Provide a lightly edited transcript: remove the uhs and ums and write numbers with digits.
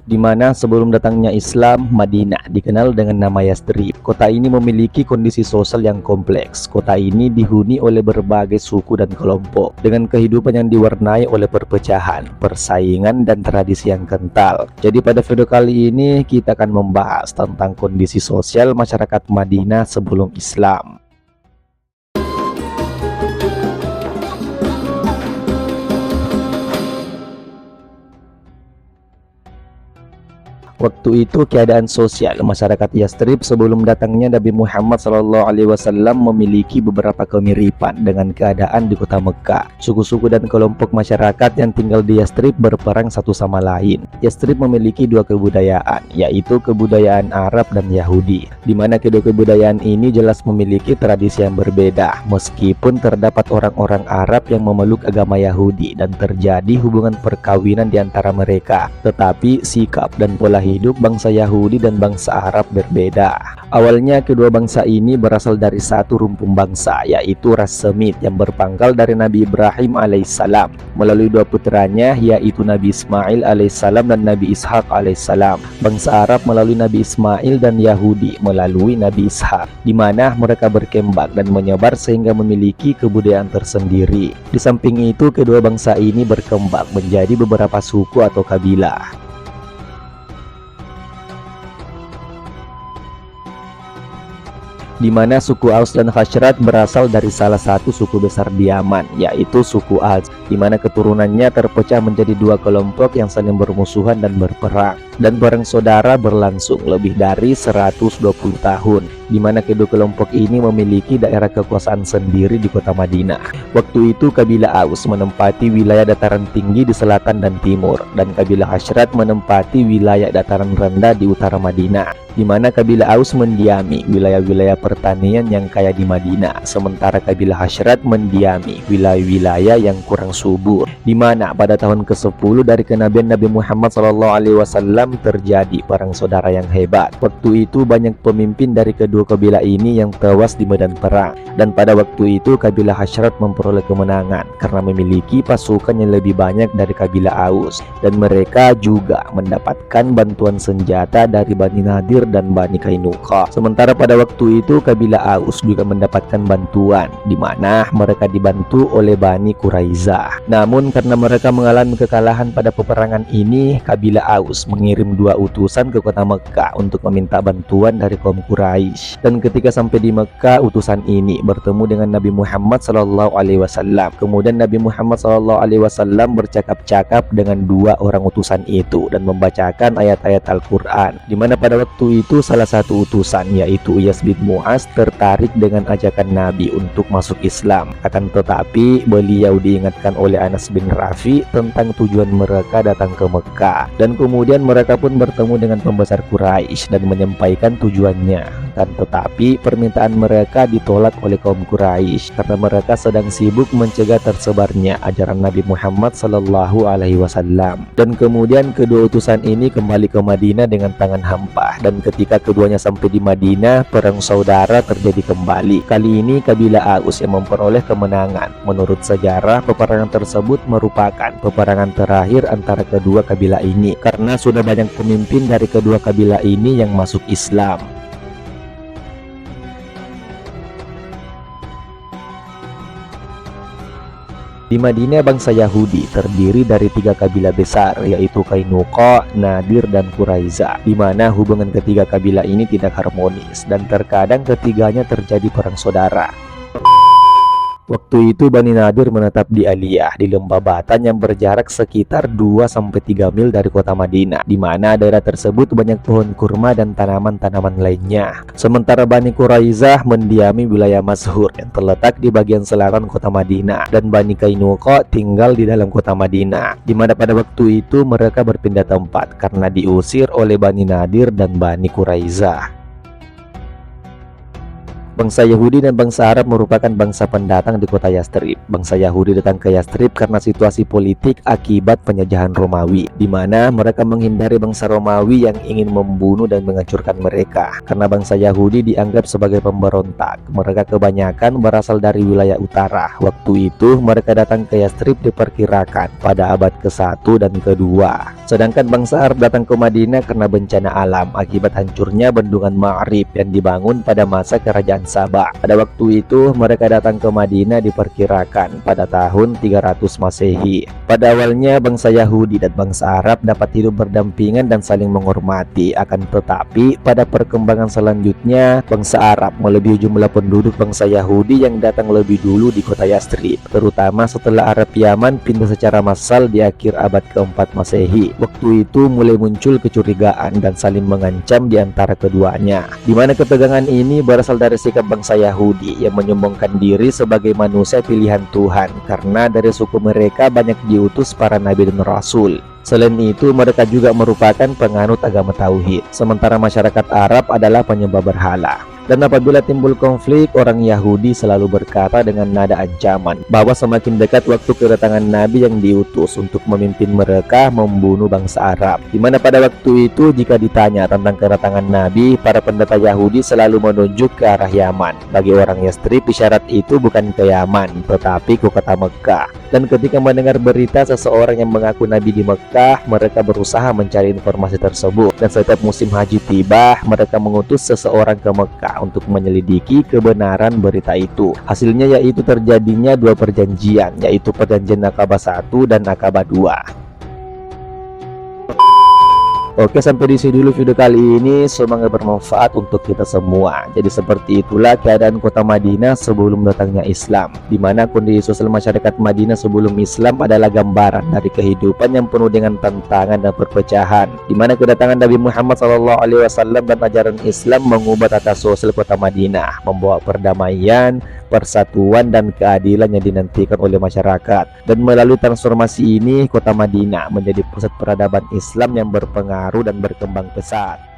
di mana sebelum datangnya Islam, Madinah dikenal dengan nama Yathrib. Kota ini memiliki kondisi sosial yang kompleks. Kota ini dihuni oleh berbagai suku dan kelompok, dengan kehidupan yang diwarnai oleh perpecahan, persaingan, dan tradisi yang kental. Jadi pada video kali ini kita akan membahas tentang kondisi sosial masyarakat Madinah sebelum Islam. Waktu itu keadaan sosial masyarakat Yathrib sebelum datangnya Nabi Muhammad SAW memiliki beberapa kemiripan dengan keadaan di kota Mekah. Suku-suku dan kelompok masyarakat yang tinggal di Yathrib berperang satu sama lain. Yathrib memiliki dua kebudayaan, yaitu kebudayaan Arab dan Yahudi, di mana kedua kebudayaan ini jelas memiliki tradisi yang berbeda. Meskipun terdapat orang-orang Arab yang memeluk agama Yahudi dan terjadi hubungan perkawinan di antara mereka, tetapi sikap dan pola hidup bangsa Yahudi dan bangsa Arab berbeda. Awalnya kedua bangsa ini berasal dari satu rumpun bangsa, yaitu ras Semit yang berpangkal dari Nabi Ibrahim alaihissalam melalui dua putranya, yaitu Nabi Ismail alaihissalam dan Nabi Ishak alaihissalam. Bangsa Arab melalui Nabi Ismail dan Yahudi melalui Nabi Ishak, di mana mereka berkembang dan menyebar sehingga memiliki kebudayaan tersendiri. Di samping itu, kedua bangsa ini berkembang menjadi beberapa suku atau kabilah, di mana suku Aus dan Khazraj berasal dari salah satu suku besar di Yaman, yaitu suku Aus, di mana keturunannya terpecah menjadi dua kelompok yang saling bermusuhan dan berperang, dan perang saudara berlangsung lebih dari 120 tahun, di mana kedua kelompok ini memiliki daerah kekuasaan sendiri di kota Madinah. Waktu itu kabilah Aus menempati wilayah dataran tinggi di selatan dan timur, dan kabilah Khazraj menempati wilayah dataran rendah di utara Madinah, di mana kabilah Aus mendiami wilayah-wilayah pertanian yang kaya di Madinah, sementara kabilah Khazraj mendiami wilayah-wilayah yang kurang subur, di mana pada tahun ke-10 dari kenabian Nabi Muhammad SAW terjadi perang saudara yang hebat. Waktu itu banyak pemimpin dari kedua kabilah ini yang tewas di medan perang, dan pada waktu itu kabilah Khazraj memperoleh kemenangan karena memiliki pasukan yang lebih banyak dari kabilah Aus, dan mereka juga mendapatkan bantuan senjata dari Bani Nadir dan Bani Qainuqa. Sementara pada waktu itu kabilah Aus juga mendapatkan bantuan, di mana mereka dibantu oleh Bani Quraiza. Namun karena mereka mengalami kekalahan pada peperangan ini, kabilah Aus mengirim dua utusan ke kota Mekah untuk meminta bantuan dari kaum Quraisy. Dan ketika sampai di Mekah, utusan ini bertemu dengan Nabi Muhammad SAW. Kemudian Nabi Muhammad SAW bercakap-cakap dengan dua orang utusan itu dan membacakan ayat-ayat Al-Quran, di mana pada waktu itu salah satu utusan, yaitu Iyas bin Mu'az, tertarik dengan ajakan Nabi untuk masuk Islam. Akan tetapi beliau diingatkan oleh Anas bin Rafi tentang tujuan mereka datang ke Mekah, dan kemudian mereka pun bertemu dengan pembesar Quraisy dan menyampaikan tujuannya. Kan tetapi permintaan mereka ditolak oleh kaum Quraisy karena mereka sedang sibuk mencegah tersebarnya ajaran Nabi Muhammad SAW. Dan kemudian kedua utusan ini kembali ke Madinah dengan tangan hampa, dan ketika keduanya sampai di Madinah, perang saudara terjadi kembali. Kali ini kabilah Aus yang memperoleh kemenangan. Menurut sejarah, peperangan tersebut merupakan peperangan terakhir antara kedua kabilah ini karena sudah banyak pemimpin dari kedua kabilah ini yang masuk Islam. Di Madinah, bangsa Yahudi terdiri dari tiga kabilah besar, yaitu Qainuqa, Nadir, dan Quraiza, di mana hubungan ketiga kabilah ini tidak harmonis dan terkadang ketiganya terjadi perang saudara. Waktu itu Bani Nadir menetap di Aliyah, di lembah Batan yang berjarak sekitar 2-3 mil dari kota Madinah, di mana daerah tersebut banyak pohon kurma dan tanaman-tanaman lainnya. Sementara Bani Quraizah mendiami wilayah Mazhur yang terletak di bagian selatan kota Madinah, dan Bani Qainuqa tinggal di dalam kota Madinah, di mana pada waktu itu mereka berpindah tempat karena diusir oleh Bani Nadir dan Bani Quraizah. Bangsa Yahudi dan bangsa Arab merupakan bangsa pendatang di kota Yastrib. Bangsa Yahudi datang ke Yastrib karena situasi politik akibat penjajahan Romawi, di mana mereka menghindari bangsa Romawi yang ingin membunuh dan menghancurkan mereka. Karena bangsa Yahudi dianggap sebagai pemberontak, mereka kebanyakan berasal dari wilayah utara. Waktu itu mereka datang ke Yastrib diperkirakan pada abad ke-1 dan ke-2. Sedangkan bangsa Arab datang ke Madinah karena bencana alam akibat hancurnya bendungan Ma'rib yang dibangun pada masa kerajaan Sabah. Pada waktu itu mereka datang ke Madinah diperkirakan pada tahun 300 Masehi. Pada awalnya bangsa Yahudi dan bangsa Arab dapat hidup berdampingan dan saling menghormati. Akan tetapi pada perkembangan selanjutnya bangsa Arab melebihi jumlah penduduk bangsa Yahudi yang datang lebih dulu di kota Yastrib, terutama setelah Arab Yaman pindah secara massal di akhir abad ke-4 Masehi. Waktu itu mulai muncul kecurigaan dan saling mengancam di antara keduanya, di mana ketegangan ini berasal dari sikap bangsa Yahudi yang menyombongkan diri sebagai manusia pilihan Tuhan karena dari suku mereka banyak diutus para nabi dan rasul. Selain itu mereka juga merupakan penganut agama tauhid, sementara masyarakat Arab adalah penyembah berhala. Dan apabila timbul konflik, orang Yahudi selalu berkata dengan nada ancaman bahwa semakin dekat waktu kedatangan Nabi yang diutus untuk memimpin mereka membunuh bangsa Arab. Dimana pada waktu itu jika ditanya tentang kedatangan Nabi, para pendeta Yahudi selalu menunjuk ke arah Yaman. Bagi orang Yastrib, isyarat itu bukan ke Yaman, tetapi ke kota Mekah. Dan ketika mendengar berita seseorang yang mengaku Nabi di Mekah, mereka berusaha mencari informasi tersebut. Dan setiap musim haji tiba, mereka mengutus seseorang ke Mekah untuk menyelidiki kebenaran berita itu. Hasilnya yaitu terjadinya dua perjanjian, yaitu perjanjian Aqabah 1 dan Aqabah 2. Oke, sampai di sini dulu video kali ini. Semoga bermanfaat untuk kita semua. Jadi seperti itulah keadaan kota Madinah sebelum datangnya Islam, di mana kondisi sosial masyarakat Madinah sebelum Islam adalah gambaran dari kehidupan yang penuh dengan tantangan dan perpecahan, di mana kedatangan Nabi Muhammad SAW dan ajaran Islam mengubah tata sosial kota Madinah, membawa perdamaian, persatuan dan keadilan yang dinantikan oleh masyarakat. Dan melalui transformasi ini kota Madinah menjadi pusat peradaban Islam yang berpengaruh dan berkembang pesat.